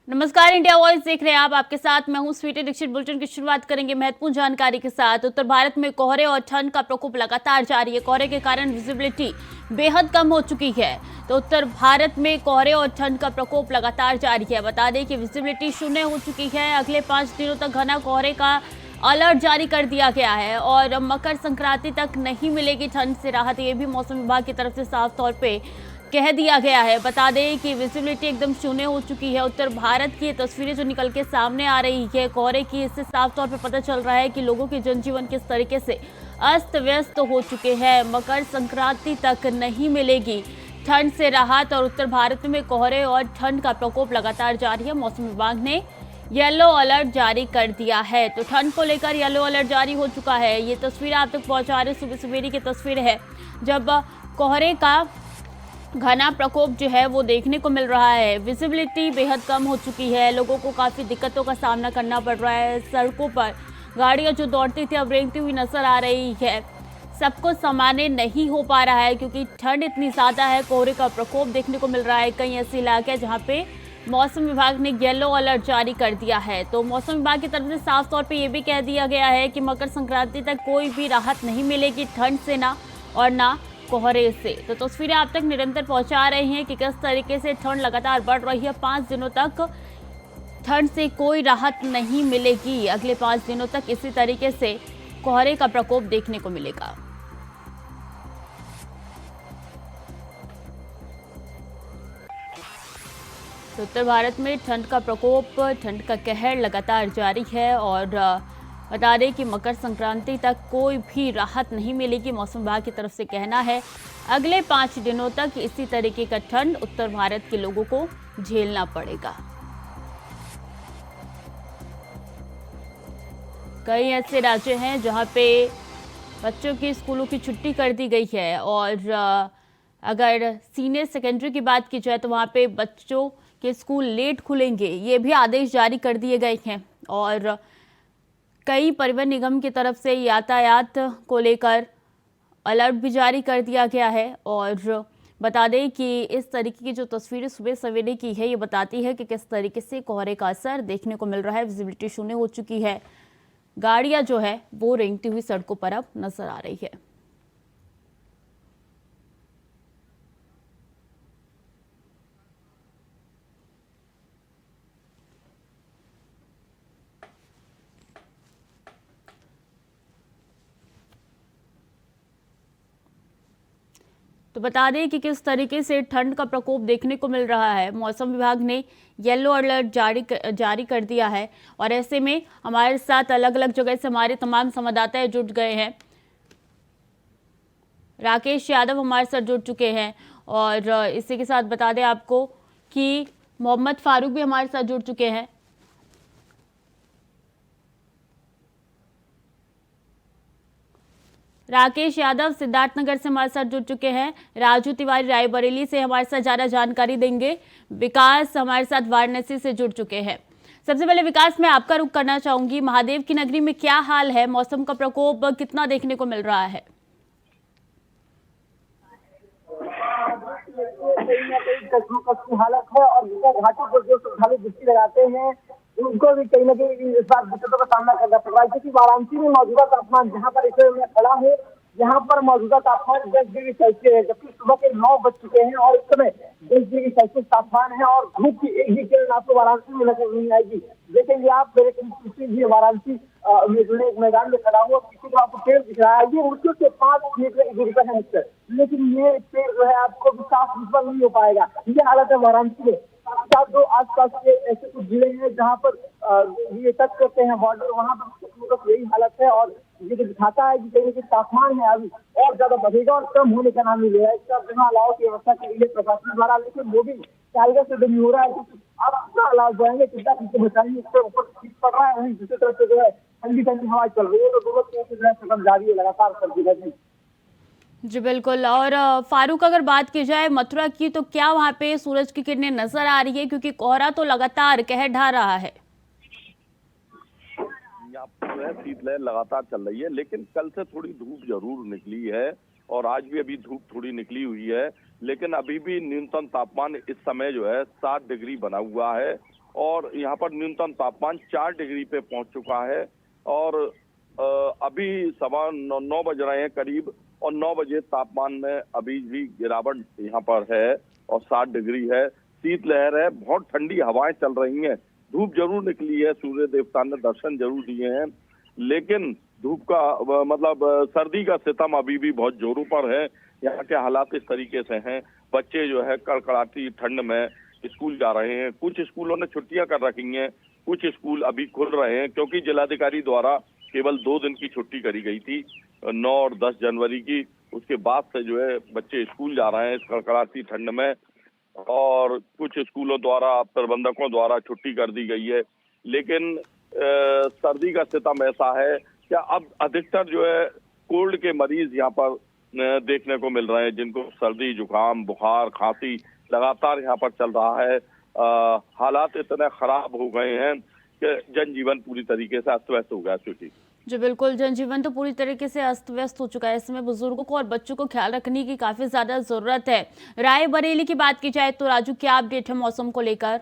नमस्कार, India voice देख रहे हैं आप। आपके साथ मैं हूं स्वीटी दीक्षित। बुलेटिन की शुरुआत करेंगे महत्वपूर्ण जानकारी के साथ। उत्तर भारत में कोहरे और ठंड का प्रकोप लगातार जारी है। कोहरे के कारण विजिबिलिटी बेहद कम हो चुकी है। तो उत्तर भारत में कोहरे और ठंड का प्रकोप लगातार जारी है। बता दें कि विजिबिलिटी शून्य हो चुकी है। अगले 5 दिनों तक घना कोहरे का अलर्ट जारी कर दिया गया है और मकर संक्रांति तक नहीं मिलेगी ठंड से राहत। ये भी मौसम विभाग की तरफ से साफ तौर पे कह दिया गया है। बता दें कि विजिबिलिटी एकदम शून्य हो चुकी है। उत्तर भारत की तस्वीरें जो निकल के सामने आ रही है कोहरे की, इससे साफ तौर पर पता चल रहा है कि लोगों के जनजीवन किस तरीके से अस्त व्यस्त हो चुके हैं। मकर संक्रांति तक नहीं मिलेगी ठंड से राहत और उत्तर भारत में कोहरे और ठंड का प्रकोप लगातार जारी है। मौसम विभाग ने येलो अलर्ट जारी कर दिया है। तो ठंड को लेकर येलो अलर्ट जारी हो चुका है। ये तस्वीर आप तक पहुंचा रहे सुबह सवेरे की तस्वीर है, जब कोहरे का घना प्रकोप जो है वो देखने को मिल रहा है। विजिबिलिटी बेहद कम हो चुकी है। लोगों को काफ़ी दिक्कतों का सामना करना पड़ रहा है। सड़कों पर गाड़ियां जो दौड़ती थी अब रेंगती हुई नजर आ रही है। सबको सामान्य नहीं हो पा रहा है क्योंकि ठंड इतनी ज़्यादा है। कोहरे का प्रकोप देखने को मिल रहा है। कई ऐसे इलाके हैं जहाँ पे मौसम विभाग ने येलो अलर्ट जारी कर दिया है। तो मौसम विभाग की तरफ से साफ तौर पर यह भी कह दिया गया है कि मकर संक्रांति तक कोई भी राहत नहीं मिलेगी ठंड से ना और ना कोहरे से। तो तस्वीरें आप तक निरंतर पहुंचा रहे हैं कि किस तरीके से ठंड लगातार बढ़ रही है। 5 दिनों तक ठंड से कोई राहत नहीं मिलेगी। अगले 5 दिनों तक इसी तरीके से कोहरे का प्रकोप देखने को मिलेगा। तो उत्तर भारत में ठंड का प्रकोप, ठंड का कहर लगातार जारी है और बता दें कि मकर संक्रांति तक कोई भी राहत नहीं मिलेगी। मौसम विभाग की तरफ से कहना है अगले 5 दिनों तक इसी तरीके का ठंड उत्तर भारत के लोगों को झेलना पड़ेगा। कई ऐसे राज्य हैं जहां पे बच्चों की स्कूलों की छुट्टी कर दी गई है और अगर सीनियर सेकेंडरी की बात की जाए तो वहां पे बच्चों के स्कूल लेट खुलेंगे, ये भी आदेश जारी कर दिए गए हैं। और कई परिवहन निगम की तरफ से यातायात को लेकर अलर्ट भी जारी कर दिया गया है। और बता दें कि इस तरीके की जो तस्वीरें सुबह सवेरे की है ये बताती है कि किस तरीके से कोहरे का असर देखने को मिल रहा है। विजिबिलिटी शून्य हो चुकी है। गाड़ियां जो है वो रेंगती हुई सड़कों पर अब नजर आ रही है। तो बता दें कि किस तरीके से ठंड का प्रकोप देखने को मिल रहा है। मौसम विभाग ने येलो अलर्ट जारी कर दिया है और ऐसे में हमारे साथ अलग अलग जगह से हमारे तमाम संवाददाता जुट गए हैं। राकेश यादव हमारे साथ जुड़ चुके हैं और इसी के साथ बता दें आपको कि मोहम्मद फारूक भी हमारे साथ जुड़ चुके हैं। राकेश यादव सिद्धार्थनगर से हमारे साथ जुड़ चुके हैं। राजू तिवारी रायबरेली से हमारे साथ ज्यादा जानकारी देंगे। विकास हमारे साथ वाराणसी से जुड़ चुके हैं। सबसे पहले विकास, मैं आपका रुख करना चाहूंगी। महादेव की नगरी में क्या हाल है? मौसम का प्रकोप कितना देखने को मिल रहा है? कहीं ना कहीं कस की हालत है और घाटी पर जो श्रद्धालु डुबकी लगाते हैं उनको भी कहीं ना कहीं इस बार दिक्कतों का सामना करना पड़ रहा है। क्योंकि वाराणसी में मौजूदा तापमान, जहां पर इस समय मैं खड़ा हूँ, यहाँ पर मौजूदा तापमान 10 डिग्री सेल्सियस है, जबकि सुबह के 9 बज चुके हैं और इस समय 10 डिग्री सेल्सियस तापमान है और धूप की एक भी किरण आपको वाराणसी में नजर नहीं आएगी। देखेंगे आप मेरे पीछे वाराणसी एक मैदान में खड़ा हुआ, पीछे जो आपको पेड़ दिख रहा है ये मुश्किल से 5 मीटर की दूरी पर है मुझसे, लेकिन ये पेड़ जो है आपको भी साफ विजिबल नहीं हो पाएगा। ये हालत है वाराणसी में। साथ जो आसपास के ऐसे कुछ जिले हैं जहाँ पर ये टच करते हैं बॉर्डर, वहाँ पर यही हालत है और ये जो दिखाता है कि कहीं कि तापमान है अभी और ज्यादा बढ़ेगा और कम होने का नाम नहीं ले रहा है। इसका बिना अलाव की व्यवस्था के लिए प्रशासन द्वारा, लेकिन वो भी टाइगर से डमी हो रहा है क्योंकि आप कितना अलाव जाएंगे, कितना चीजें बचाएंगे, इसके ऊपर शीत पड़ रहा है। वहीं दूसरी तरफ से जो है ठंडी ठंडी हवा चल रही है, तो दोनों तरफ से जो है सकम जारी है लगातार सर्दी रहती है। जी बिल्कुल। और फारूक, अगर बात की जाए मथुरा की, तो क्या वहां पे सूरज की किरणें नजर आ रही है? क्योंकि कोहरा तो लगातार कहर ढा रहा है। यहाँ पर जो है शीतलहर लगातार चल रही है, लेकिन कल से थोड़ी धूप जरूर निकली है और आज भी अभी धूप थोड़ी निकली हुई है, लेकिन अभी भी न्यूनतम तापमान इस समय जो है 7 डिग्री बना हुआ है और यहाँ पर न्यूनतम तापमान 4 डिग्री पे पहुंच चुका है और अभी 9:15 बज रहे हैं करीब, और 9 बजे तापमान में अभी भी गिरावट यहाँ पर है और 7 डिग्री है। शीतलहर है, बहुत ठंडी हवाएं चल रही हैं। धूप जरूर निकली है, सूर्य देवता ने दर्शन जरूर दिए हैं, लेकिन धूप का मतलब सर्दी का सितम अभी भी बहुत जोरों पर है। यहाँ के हालात इस तरीके से हैं, बच्चे जो है कड़कड़ाती ठंड में स्कूल जा रहे हैं। कुछ स्कूलों ने छुट्टियां कर रखी हैं, कुछ स्कूल अभी खुल रहे हैं, क्योंकि जिलाधिकारी द्वारा केवल 2 दिन की छुट्टी करी गई थी, 9 और 10 जनवरी की। उसके बाद से जो है बच्चे स्कूल जा रहे हैं इस कड़कड़ाती ठंड में, और कुछ स्कूलों द्वारा, प्रबंधकों द्वारा छुट्टी कर दी गई है। लेकिन सर्दी का सितम ऐसा है कि अब अधिकतर जो है कोल्ड के मरीज यहाँ पर देखने को मिल रहे हैं, जिनको सर्दी, जुकाम, बुखार, खांसी लगातार यहाँ पर चल रहा है। हालात इतने खराब हो गए हैं कि जनजीवन पूरी तरीके से अस्त व्यस्त हो गया। स्वीटी जी बिल्कुल, जनजीवन तो पूरी तरीके से अस्त व्यस्त हो चुका है। इसमें बुजुर्गों को और बच्चों को ख्याल रखने की काफी ज्यादा जरूरत है। रायबरेली की बात की जाए तो राजू, क्या अपडेट है मौसम को लेकर?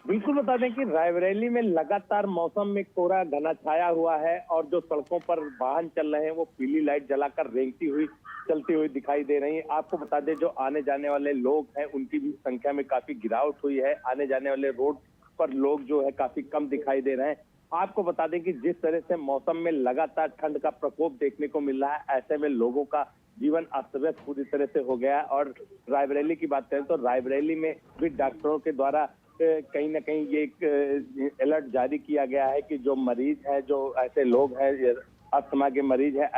बिल्कुल बता दें कि रायबरेली में लगातार मौसम में कोहरा घना छाया हुआ है और जो सड़कों पर वाहन चल रहे हैं वो पीली लाइट जलाकर रेंगती हुई चलती हुई दिखाई दे रही है। आपको बता दें जो आने जाने वाले लोग हैं उनकी भी संख्या में काफी गिरावट हुई है। आने जाने वाले रोड पर लोग जो है काफी कम दिखाई दे रहे हैं। आपको बता दें कि जिस तरह से मौसम में लगातार ठंड का प्रकोप देखने को मिल रहा है, ऐसे में लोगों का जीवन अस्त व्यस्त पूरी तरह से हो गया है। और रायबरेली की बात करें तो रायबरेली में भी डॉक्टरों के द्वारा कहीं ना कहीं ये एक अलर्ट जारी किया गया है कि जो मरीज है, जो ऐसे लोग हैं अस्थमा के मरीज है,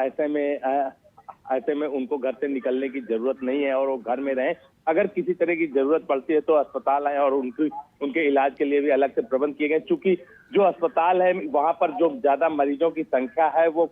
ऐसे में उनको घर से निकलने की जरूरत नहीं है और वो घर में रहें। अगर किसी तरह की जरूरत पड़ती है तो अस्पताल है और उनके इलाज के लिए भी अलग से प्रबंध किए गए। चूंकि जो अस्पताल है वहां पर जो ज्यादा मरीजों की संख्या है वो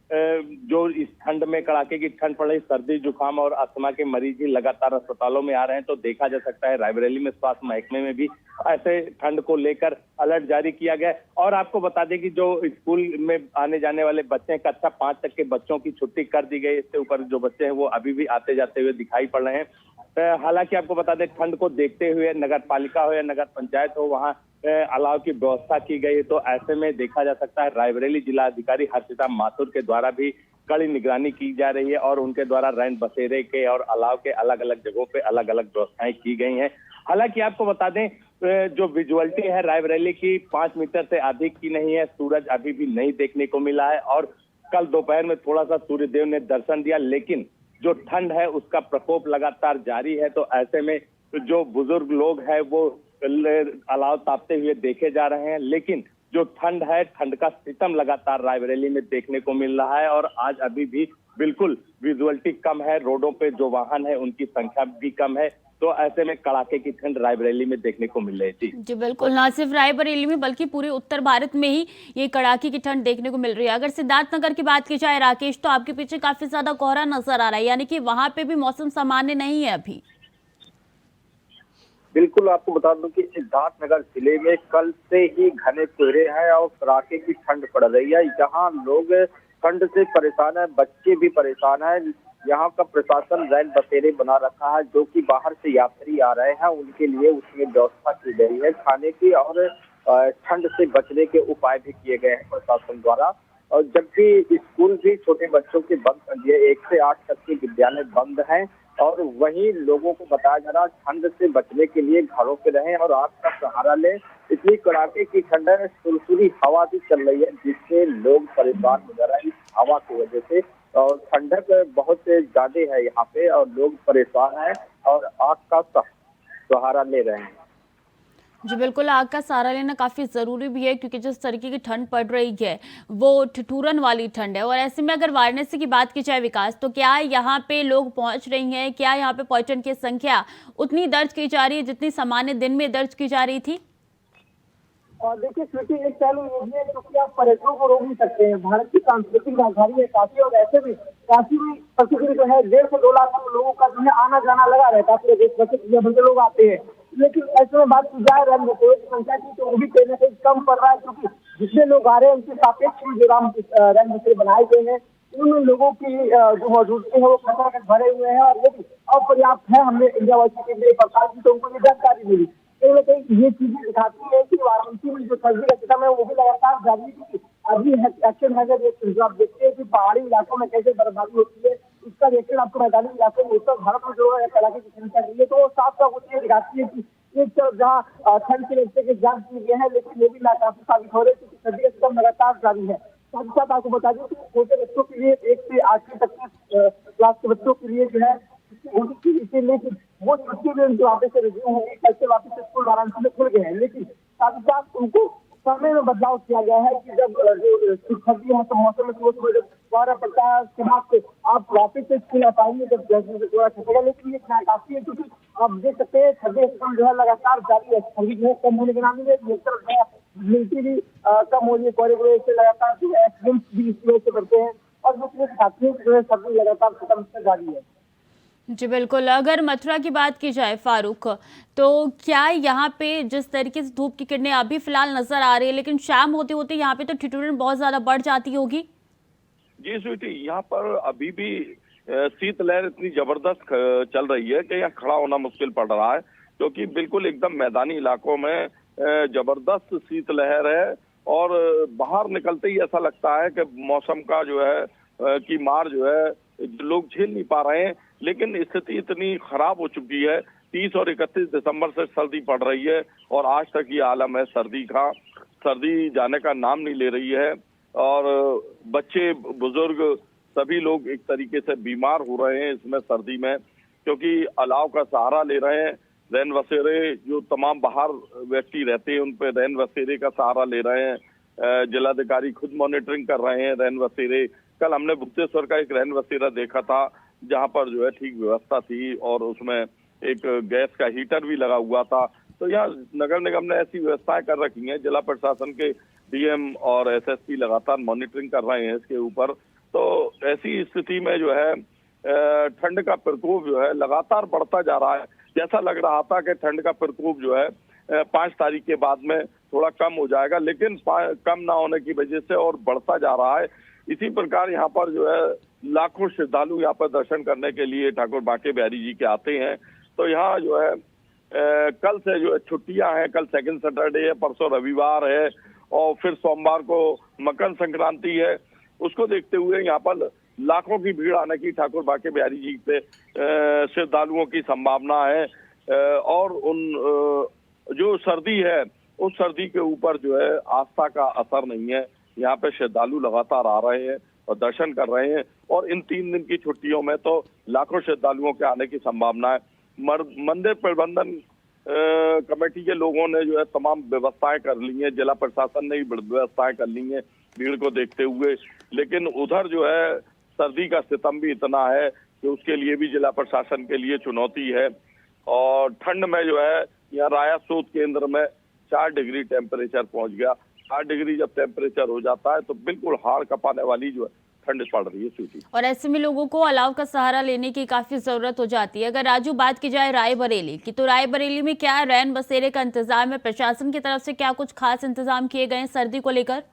जो इस ठंड में कड़ाके की ठंड पड़ रही, सर्दी, जुकाम और अस्थमा के मरीज ही लगातार अस्पतालों में आ रहे हैं। तो देखा जा सकता है रायबरेली में स्वास्थ्य महकमे में भी ऐसे ठंड को लेकर अलर्ट जारी किया गया है। और आपको बता दें कि जो स्कूल में आने जाने वाले बच्चे हैं, कक्षा 5 तक के बच्चों की छुट्टी कर दी गई। इससे ऊपर जो बच्चे हैं वो अभी भी आते जाते हुए दिखाई पड़ रहे हैं। हालांकि आपको बता दें ठंड को देखते हुए नगर पालिका हो या नगर पंचायत हो, वहाँ अलाव की व्यवस्था की गई। तो ऐसे में देखा जा सकता है रायबरेली जिलाधिकारी हर्षिता माथुर के द्वारा भी कड़ी निगरानी की जा रही है और उनके द्वारा रैन बसेरे के और अलाव के अलग अलग जगहों पे अलग अलग व्यवस्थाएं की गई हैं। हालांकि आपको बता दें जो विजुअलिटी है रायबरेली की 5 मीटर से अधिक की नहीं है। सूरज अभी भी नहीं देखने को मिला है और कल दोपहर में थोड़ा सा सूर्यदेव ने दर्शन दिया, लेकिन जो ठंड है उसका प्रकोप लगातार जारी है। तो ऐसे में जो बुजुर्ग लोग हैं वो अलाव तापते हुए देखे जा रहे हैं, लेकिन जो ठंड है, ठंड का सितम लगातार रायबरेली में देखने को मिल रहा है। और आज अभी भी बिल्कुल विजुअलिटी कम है, रोडों पे जो वाहन है उनकी संख्या भी कम है। तो ऐसे में कड़ाके की ठंड रायबरेली में देखने को मिल रही थी। जी बिल्कुल, ना सिर्फ रायबरेली में बल्कि पूरे उत्तर भारत में ही ये कड़ाके की ठंड देखने को मिल रही है। अगर सिद्धार्थनगर की बात की जाए राकेश, तो आपके पीछे काफी ज्यादा कोहरा नजर आ रहा है, यानी कि वहां पे भी मौसम सामान्य नहीं है अभी। बिल्कुल, आपको बता दूं कि सिद्धार्थनगर जिले में कल से ही घने कोहरे हैं और कड़ाके की ठंड पड़ रही है। यहाँ लोग ठंड से परेशान है, बच्चे भी परेशान है। यहाँ का प्रशासन रैन बसेरे बना रखा है, जो कि बाहर से यात्री आ रहे हैं उनके लिए उसमें व्यवस्था की गई है खाने की, और ठंड से बचने के उपाय भी किए गए हैं प्रशासन द्वारा। और जबकि स्कूल भी छोटे बच्चों के बंद कर दिए, 1 से 8 तक के विद्यालय बंद हैं। और वहीं लोगों को बताया जा रहा है ठंड से बचने के लिए घरों पे रहें और आग का सहारा लें। इतनी कड़ाके की ठंड है, सुलसुली हवा भी चल रही है, जिससे लोग परेशान हो जा रहे हैं इस हवा की वजह से। और ठंडक बहुत ज्यादा है यहाँ पे और लोग परेशान हैं और आग का सहारा ले रहे हैं। जी बिल्कुल, आग का सहारा लेना काफ़ी ज़रूरी भी है, क्योंकि जिस तरीके की ठंड पड़ रही है वो ठिठुरन वाली ठंड है। और ऐसे में अगर वाराणसी की बात की जाए विकास, तो क्या यहाँ पे लोग पहुँच रही हैं? क्या यहाँ पे पर्यटन की संख्या उतनी दर्ज की जा रही है जितनी सामान्य दिन में दर्ज की जा रही थी? और देखिए स्मृति, एक पहलू ये है क्योंकि आप पर्यटकों को रोक नहीं सकते हैं। भारत की सांस्कृतिक राजधानी है काशी, और ऐसे में काशी में प्रतिदिन जो है 1.5 से 2 लाख लोगों का जो है आना जाना लगा रहता है। पूरे देश भर से लोग आते हैं, लेकिन ऐसे में बात की जाए रैन बसेरे की संख्या की, तो वो भी कहीं ना कहीं कम पड़ रहा है, क्योंकि जितने लोग आ रहे हैं उनके सापेक्ष जो रैन बसेरे बनाए गए हैं उन लोगों की जो मौजूदगी है वो खतरा भरे हुए हैं और वो भी अपर्याप्त है। हमने इंडिया वॉइस के लिए पड़ताल की तो उनको ये जानकारी मिली। कहीं ना कहीं ये चीजें दिखाती है कि वाराणसी में जो सर्दी का सिस्टम है वो भी लगातार जारी है। अभी एक्शन है जो आप देखते हैं कि पहाड़ी इलाकों में कैसे बर्फबारी होती है, इसका रिएक्शन आपको मैदानी इलाकों में उत्तर भारत में जो है कड़ाके की ठंड चल रही है, तो वो साफ साफ ये दिखाती है कि एक तरफ जहाँ ठंड के रस्ते के जान किए गए हैं, लेकिन ये भी नाकाफी साबित हो रहे हैं क्योंकि सर्दी का सिस्टम लगातार जारी है। साथ ही साथ आपको बता दें कि छोटे बच्चों के लिए 1 से 8वीं तक के क्लास के बच्चों के लिए जो है लेकिन वो छुट्टी भी उनके वापस से रिज्यूम होगी। कल से वापस से स्कूल वाराणसी में खुल गए हैं, लेकिन साथ ही साथ उनको समय में बदलाव किया गया है कि जब जो सर्दी है तो मौसम में सुबह फुहारा पड़ता है, उसके बाद से आप वापस से स्कूल आ पाएंगे जब जैसे थोड़ा छटेगा। लेकिन ये नाकाफी है क्योंकि आप देख सकते हैं सर्दी सिस्टम जो है लगातार जारी है। ठंडी जो है कम होने के नाम में मिलती भी कम हो रही है, कोहरे से लगातार जो है एक्सीडेंट भी इस वजह से बढ़ते हैं और दूसरे साथियों जो है सर्दी लगातार खत्म से जारी है। जी बिल्कुल। अगर मथुरा की बात की जाए फारूक, तो क्या यहाँ पे जिस तरीके से धूप की किरणें अभी फिलहाल नजर आ रही है, लेकिन शाम होते होते यहाँ पे तो ठिठुरन बहुत ज्यादा बढ़ जाती होगी? जी स्वीटी, यहाँ पर अभी भी शीतलहर इतनी जबरदस्त चल रही है कि यहाँ खड़ा होना मुश्किल पड़ रहा है, क्योंकि बिल्कुल एकदम मैदानी इलाकों में जबरदस्त शीतलहर है और बाहर निकलते ही ऐसा लगता है कि मौसम का जो है की मार जो है लोग झेल नहीं पा रहे हैं। लेकिन स्थिति इतनी खराब हो चुकी है, 30 और 31 दिसंबर से सर्दी पड़ रही है और आज तक ये आलम है सर्दी का। सर्दी जाने का नाम नहीं ले रही है और बच्चे बुजुर्ग सभी लोग एक तरीके से बीमार हो रहे हैं इसमें सर्दी में, क्योंकि अलाव का सहारा ले रहे हैं। रैन बसेरे जो तमाम बाहर व्यक्ति रहते हैं उन पे रैन बसेरे का सहारा ले रहे हैं। जिलाधिकारी खुद मॉनिटरिंग कर रहे हैं रैन बसेरे। कल हमने भुवनेश्वर का एक रैन बसेरा देखा था जहां पर जो है ठीक व्यवस्था थी और उसमें एक गैस का हीटर भी लगा हुआ था। तो यहाँ नगर निगम ने ऐसी व्यवस्थाएं कर रखी हैं। जिला प्रशासन के डीएम और एसएसपी लगातार मॉनिटरिंग कर रहे हैं इसके ऊपर। तो ऐसी स्थिति में जो है ठंड का प्रकोप जो है लगातार बढ़ता जा रहा है। जैसा लग रहा था कि ठंड का प्रकोप जो है 5 तारीख के बाद में थोड़ा कम हो जाएगा, लेकिन कम ना होने की वजह से और बढ़ता जा रहा है। इसी प्रकार यहाँ पर जो है लाखों श्रद्धालु यहाँ पर दर्शन करने के लिए ठाकुर बांके बिहारी जी के आते हैं। तो यहाँ जो है कल से जो है छुट्टियां हैं, कल सेकंड सैटरडे है, परसों रविवार है और फिर सोमवार को मकर संक्रांति है। उसको देखते हुए यहाँ पर लाखों की भीड़ आने की ठाकुर बांके बिहारी जी पे श्रद्धालुओं की संभावना है। और उन जो सर्दी है उस सर्दी के ऊपर जो है आस्था का असर नहीं है। यहाँ पे श्रद्धालु लगातार आ रहे हैं और दर्शन कर रहे हैं और इन 3 दिन की छुट्टियों में तो लाखों श्रद्धालुओं के आने की संभावना है। मंदिर प्रबंधन कमेटी के लोगों ने जो है तमाम व्यवस्थाएं कर ली हैं, जिला प्रशासन ने भी व्यवस्थाएं कर ली हैं भीड़ को देखते हुए। लेकिन उधर जो है सर्दी का सितम भी इतना है कि उसके लिए भी जिला प्रशासन के लिए चुनौती है। और ठंड में जो है यहाँ राया शोध केंद्र में 4 डिग्री टेम्परेचर पहुंच गया। 4 डिग्री जब टेम्परेचर हो जाता है तो बिल्कुल हाड़ कपाने वाली जो है ठंड पड़ रही है स्वीटी। और ऐसे में लोगों को अलाव का सहारा लेने की काफी जरूरत हो जाती है। अगर राजू बात की जाए रायबरेली की, तो रायबरेली में क्या रैन बसेरे का इंतजाम है? प्रशासन की तरफ से क्या कुछ खास इंतजाम किए गए हैं सर्दी को लेकर?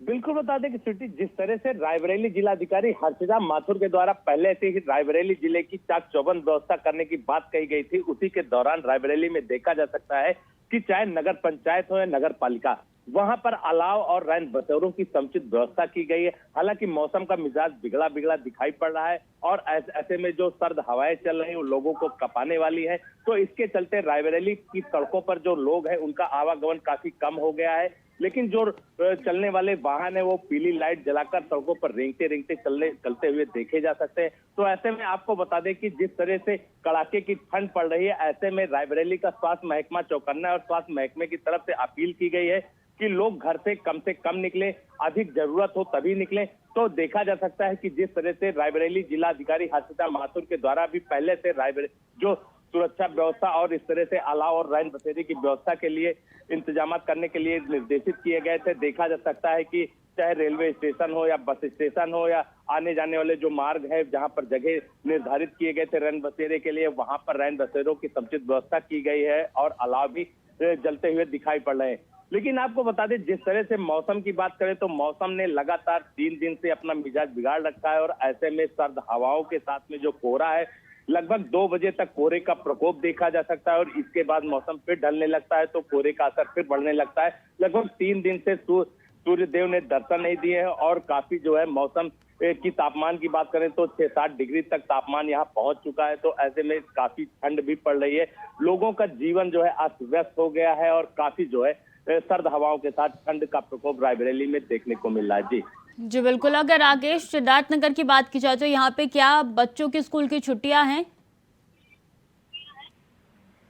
बिल्कुल बता दें कि स्वीटी, जिस तरह से रायबरेली जिलाधिकारी हर्षिता माथुर के द्वारा पहले से ही रायबरेली जिले की चाक चौबंद व्यवस्था करने की बात कही गई थी, उसी के दौरान रायबरेली में देखा जा सकता है कि चाहे नगर पंचायत हो या नगर पालिका, वहां पर अलाव और रैन बसेरों की समुचित व्यवस्था की गई है। हालांकि मौसम का मिजाज बिगड़ा बिगड़ा दिखाई पड़ रहा है और ऐसे में जो सर्द हवाएं चल रही हैं वो लोगों को कपाने वाली है। तो इसके चलते रायबरेली की सड़कों पर जो लोग हैं उनका आवागमन काफी कम हो गया है, लेकिन जो चलने वाले वाहन है वो पीली लाइट जलाकर सड़कों पर रेंगते रेंगते चलते हुए देखे जा सकते हैं। तो ऐसे में आपको बता दें कि जिस तरह से कड़ाके की ठंड पड़ रही है, ऐसे में रायबरेली का स्वास्थ्य महकमा चौकन्ना और स्वास्थ्य महकमे की तरफ से अपील की गई है कि लोग घर से कम निकलें, अधिक जरूरत हो तभी निकलें। तो देखा जा सकता है कि जिस तरह से रायबरेली जिलाधिकारी हर्षिता माथुर के द्वारा भी पहले से रायबरेली जो सुरक्षा व्यवस्था और इस तरह से अलाव और रैन बसेरे की व्यवस्था के लिए इंतजाम करने के लिए निर्देशित किए गए थे। देखा जा सकता है कि चाहे रेलवे स्टेशन हो या बस स्टेशन हो या आने जाने वाले जो मार्ग है जहां पर जगह निर्धारित किए गए थे रैन बसेरे के लिए, वहां पर रैन बसेरों की समुचित व्यवस्था की गई है और अलाव भी जलते हुए दिखाई पड़ रहे हैं। लेकिन आपको बता दें, जिस तरह से मौसम की बात करें तो मौसम ने लगातार 3 दिन से अपना मिजाज बिगाड़ रखा है और ऐसे में सर्द हवाओं के साथ में जो कोहरा है लगभग 2 बजे तक कोहरे का प्रकोप देखा जा सकता है और इसके बाद मौसम फिर ढलने लगता है तो कोहरे का असर फिर बढ़ने लगता है। लगभग 3 दिन से सूर्य देव ने दर्शन नहीं दिए हैं और काफी जो है मौसम की तापमान की बात करें तो 6-7 डिग्री तक तापमान यहाँ पहुंच चुका है। तो ऐसे में काफी ठंड भी पड़ रही है, लोगों का जीवन जो है अस्त व्यस्त हो गया है और काफी जो है सर्द हवाओं के साथ ठंड का प्रकोप रायबरेली में देखने को मिल रहा है। जी बिल्कुल। अगर राकेश सिद्धार्थनगर की बात की जाए तो यहाँ पे क्या बच्चों की स्कूल की छुट्टियां हैं?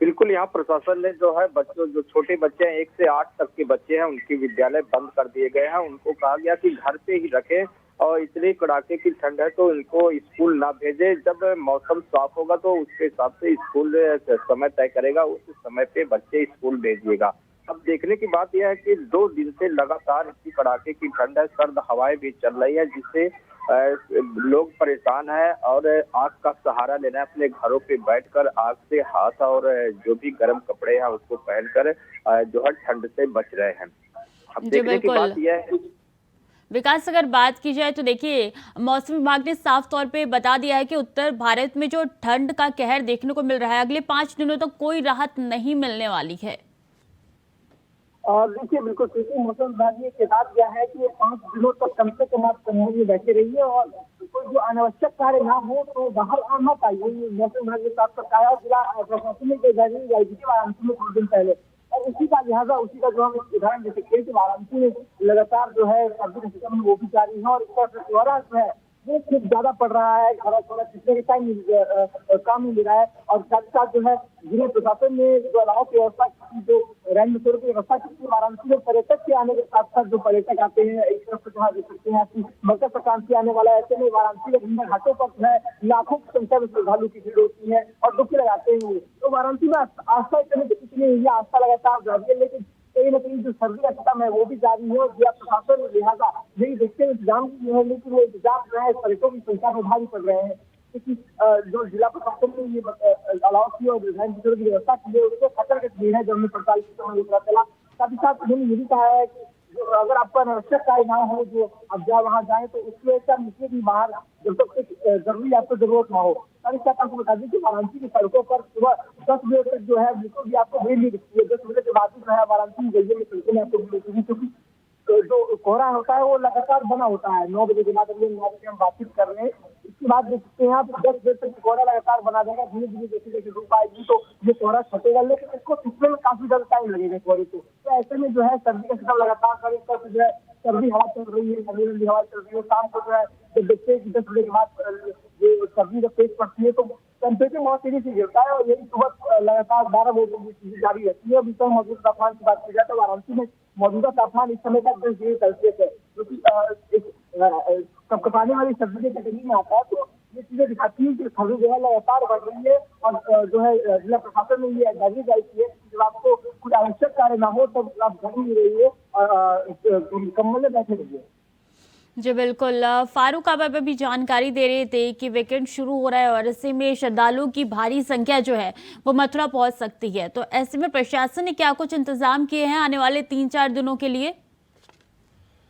बिल्कुल, यहाँ प्रशासन ने जो है बच्चों, जो छोटे बच्चे हैं 1 से 8 तक के बच्चे हैं, उनके विद्यालय बंद कर दिए गए हैं। उनको कहा गया कि घर पे ही रखें और इतनी कड़ाके की ठंड है तो इनको स्कूल ना भेजे। जब मौसम साफ होगा तो उसके हिसाब से स्कूल समय तय करेगा, उस समय पे बच्चे स्कूल भेजिएगा। अब देखने की बात यह है कि 2 दिन से लगातार इतनी कड़ाके की ठंड है, सर्द हवाएं भी चल रही है, जिससे लोग परेशान हैं और आग का सहारा लेना है। अपने घरों पे बैठकर आग से हाथ और जो भी गर्म कपड़े हैं उसको पहनकर जो है ठंड से बच रहे हैं। अब देखने की बात यह है कि विकास, अगर बात की जाए तो देखिए मौसम विभाग ने साफ तौर पे बता दिया है कि उत्तर भारत में जो ठंड का कहर देखने को मिल रहा है अगले 5 दिनों तक कोई राहत नहीं मिलने वाली है। और देखिए बिल्कुल क्योंकि मौसम विभाग ने चेतावनी दिया है कि ये 5 दिनों तक कम से कम आप कमरे में बैठे रहिए और कोई जो अनावश्यक कार्य ना हो तो बाहर आना चाहिए। मौसम विभाग ने साफ कहा, जिला प्रशासन ने वाराणसी में कुछ दिन पहले, और उसी का लिहाजा उसी का जो हम उदाहरण दे सकते हैं कि वाराणसी में लगातार जो है सर्दी का सिस्टम वो भी जारी है और इसका कोहरा जो है वो खूब ज्यादा पड़ रहा है। थोड़ा पिछले के टाइम काम मिल रहा है और साथ साथ जो है जिला प्रशासन ने जो अलाव की व्यवस्था की, जो रैन बसेरों की व्यवस्था की, वाराणसी में पर्यटक के आने के साथ साथ जो पर्यटक आते हैं एक तरफ जहाँ देख सकते हैं कि मकर संक्रांति आने वाला है, ऐसे में वाराणसी के गंगा घाटों पर जो है लाखों की संख्या में श्रद्धालु की भीड़ होती है और डुबकी लगाते हैं। तो वाराणसी में आस्था करने की कुछ नहीं है, आस्था लगातार जारी है, लेकिन कहीं ना कहीं जो सर्दी का सिस्टम है वो भी जारी है और जिला प्रशासन लिहाजा यही देखते हुए इंतजाम किए हैं, लेकिन वो इंतजाम जो है पर्यटकों की संख्या में भारी पड़ रहे हैं क्योंकि जो जिला प्रशासन ने ये अलाव की और रैन बसेरों की व्यवस्था की है उसको खतर के भीड़ है जब हमें 45 समय पता चला। साथ ही साथ उन्होंने ये भी कहा है कि अगर आपका अनावश्यक कार्य ना हो जो आप जहाँ वहाँ जाए तो उसके एक निकले भी बाहर जब तक जरूरी आपको जरूरत ना हो। साथ ही साथ आपको बता दें कि वाराणसी की सड़कों पर सुबह 10 बजे तक जो है बिल्कुल भी आपको भीड़ नहीं दिखती है। 10 बजे के बाद जो है वाराणसी में गलियों में सड़कों में आपको भीड़ दिखेगी क्योंकि जो कोहरा होता है वो लगातार बना होता है। 9 बजे के बाद अगले 9 बजे हम बातचीत कर रहे हैं, इसके बाद देखते हैं आप 10 बजे तक कोहरा लगातार बना देगा, धीरे धीरे जैसे जैसे धूप आएगी तो ये कोहरा छटेगा, लेकिन इसको पिछले में काफी ज्यादा टाइम लगेगा कोहरे को। तो ऐसे में जो है सर्दी का सिस्टम लगातार जो है सर्दी हवा चल रही है, ठंडी ठंडी हवा चल रही है। शाम को जो है जब देखते हैं कि 10 बजे के बाद जो सर्दी जब तेज पड़ती है तो टेम्परेचर बहुत तेजी से गिरता है और यही सुबह लगातार 12 बजे जारी रहती है। अभी तो मौजूदा तापमान की बात की जाए तो वाराणसी में मौजूदा तापमान इस समय तक 10 डिग्री सेल्सियस है, जो कि कपकपाने वाली सर्दी के कैटेगरी में आता है। तो ये चीजें दिखाती है कि सर्दी जो है लगातार बढ़ रही है और जो है जिला प्रशासन ने ये एडवाइजरी जारी की है कि जब आपको कुछ आवश्यक कार्य ना हो तब आप घर में रहिए और कम्बल में बैठे रहिए। जी बिल्कुल। फारूक, आप अभी जानकारी दे रहे थे कि वीकेंड शुरू हो रहा है और ऐसे में श्रद्धालुओं की भारी संख्या जो है वो मथुरा पहुंच सकती है, तो ऐसे में प्रशासन ने क्या कुछ इंतजाम किए हैं आने वाले 3-4 दिनों के लिए?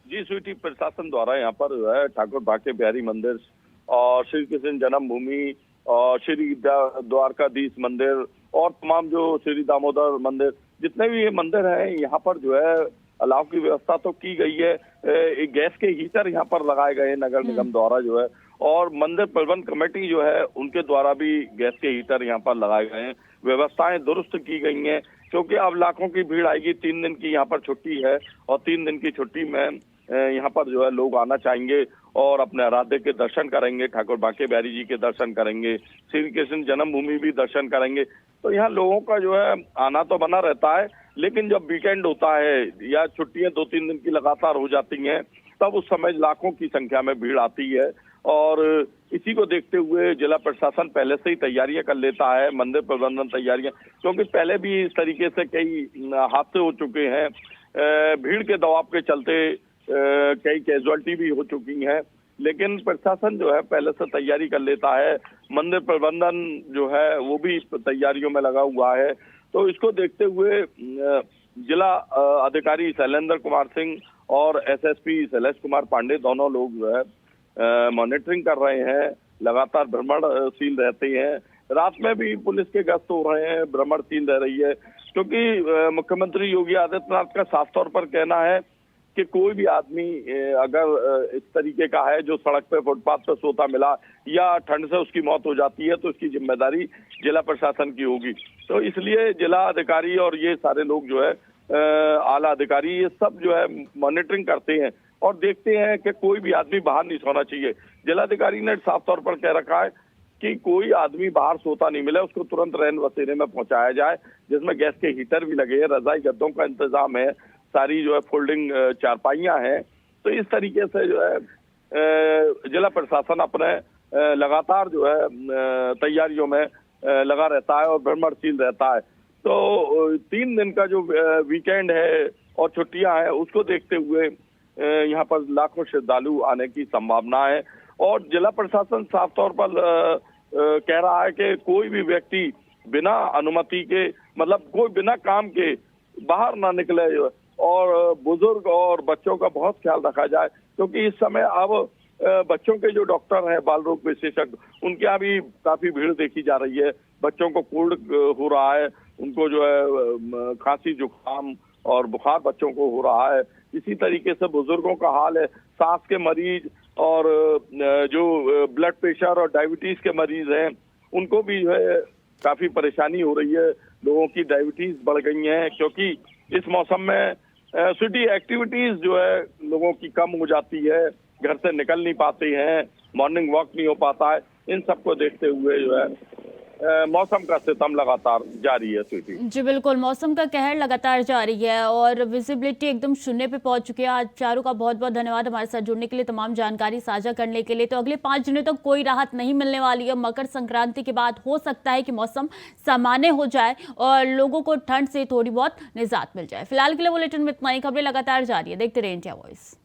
जी स्वीटी, प्रशासन द्वारा यहाँ पर जो है ठाकुर बाके बिहारी मंदिर और श्री कृष्ण जन्मभूमि और श्री द्वारकाधीश मंदिर और तमाम जो श्री दामोदर मंदिर, जितने भी ये मंदिर हैं यहाँ पर जो है अलाव की व्यवस्था तो की गई है। गैस के हीटर यहाँ पर लगाए गए हैं नगर निगम द्वारा जो है, और मंदिर प्रबंध कमेटी जो है उनके द्वारा भी गैस के हीटर यहाँ पर लगाए गए हैं। व्यवस्थाएं दुरुस्त की गई हैं क्योंकि अब लाखों की भीड़ आएगी। 3 दिन की यहाँ पर छुट्टी है और 3 दिन की छुट्टी में यहाँ पर जो है लोग आना चाहेंगे और अपने आराध्य के दर्शन करेंगे, ठाकुर बाके बिहारी जी के दर्शन करेंगे, श्री कृष्ण जन्मभूमि भी दर्शन करेंगे। तो यहाँ लोगों का जो है आना तो बना रहता है, लेकिन जब वीकेंड होता है या छुट्टियां 2-3 दिन की लगातार हो जाती हैं तब उस समय लाखों की संख्या में भीड़ आती है। और इसी को देखते हुए जिला प्रशासन पहले से ही तैयारियां कर लेता है, मंदिर प्रबंधन तैयारियां, क्योंकि पहले भी इस तरीके से कई हादसे हो चुके हैं। भीड़ के दबाव के चलते कई कैजुअलिटी भी हो चुकी हैं, लेकिन प्रशासन जो है पहले से तैयारी कर लेता है। मंदिर प्रबंधन जो है वो भी तैयारियों में लगा हुआ है। तो इसको देखते हुए जिला अधिकारी शैलेंद्र कुमार सिंह और एसएसपी शैलेश कुमार पांडे दोनों लोग जो है मॉनिटरिंग कर रहे हैं, लगातार भ्रमणशील रहते हैं। रात में भी पुलिस के गश्त हो रहे हैं, भ्रमणशील रह रही है, क्योंकि मुख्यमंत्री योगी आदित्यनाथ का साफ तौर पर कहना है कि कोई भी आदमी अगर इस तरीके का है जो सड़क पे फुटपाथ पे सोता मिला या ठंड से उसकी मौत हो जाती है तो इसकी जिम्मेदारी जिला प्रशासन की होगी। तो इसलिए जिला अधिकारी और ये सारे लोग जो है आला अधिकारी ये सब जो है मॉनिटरिंग करते हैं और देखते हैं कि कोई भी आदमी बाहर नहीं सोना चाहिए। जिलाधिकारी ने साफ तौर पर कह रखा है कि कोई आदमी बाहर सोता नहीं मिले, उसको तुरंत रैन बसेरे में पहुंचाया जाए, जिसमें गैस के हीटर भी लगे हैं, रजाई गद्दों का इंतजाम है, सारी जो है फोल्डिंग चारपाइयां हैं। तो इस तरीके से जो है जिला प्रशासन अपने लगातार जो है तैयारियों में लगा रहता है और भ्रमणशील रहता है। तो 3 दिन का जो वीकेंड है और छुट्टियां हैं उसको देखते हुए यहाँ पर लाखों श्रद्धालु आने की संभावना है और जिला प्रशासन साफ तौर पर कह रहा है कि कोई भी व्यक्ति बिना अनुमति के मतलब कोई बिना काम के बाहर ना निकले और बुजुर्ग और बच्चों का बहुत ख्याल रखा जाए, क्योंकि इस समय अब बच्चों के जो डॉक्टर हैं बाल रोग विशेषज्ञ उनके यहाँ भी काफी भीड़ देखी जा रही है। बच्चों को कोल्ड हो रहा है, उनको जो है खांसी जुकाम और बुखार बच्चों को हो रहा है। इसी तरीके से बुजुर्गों का हाल है, सांस के मरीज और जो ब्लड प्रेशर और डायबिटीज के मरीज हैं उनको भी जो है काफी परेशानी हो रही है। लोगों की डायबिटीज बढ़ गई है क्योंकि इस मौसम में सिटी एक्टिविटीज जो है लोगों की कम हो जाती है, घर से निकल नहीं पाते हैं, मॉर्निंग वॉक नहीं हो पाता है। इन सबको देखते हुए जो है मौसम का सितम लगातार जारी है। स्वीटी जी बिल्कुल, मौसम का कहर लगातार जारी है और विजिबिलिटी एकदम शून्य पे पहुंच चुकी है। आज चारों का बहुत बहुत धन्यवाद हमारे साथ जुड़ने के लिए, तमाम जानकारी साझा करने के लिए। तो अगले 5 दिनों तक कोई राहत नहीं मिलने वाली है। मकर संक्रांति के बाद हो सकता है कि मौसम सामान्य हो जाए और लोगों को ठंड से थोड़ी बहुत निजात मिल जाए। फिलहाल के लिए बुलेटिन में इतना ही। खबरें लगातार जारी है, देखते रहिए इंडिया वॉइस।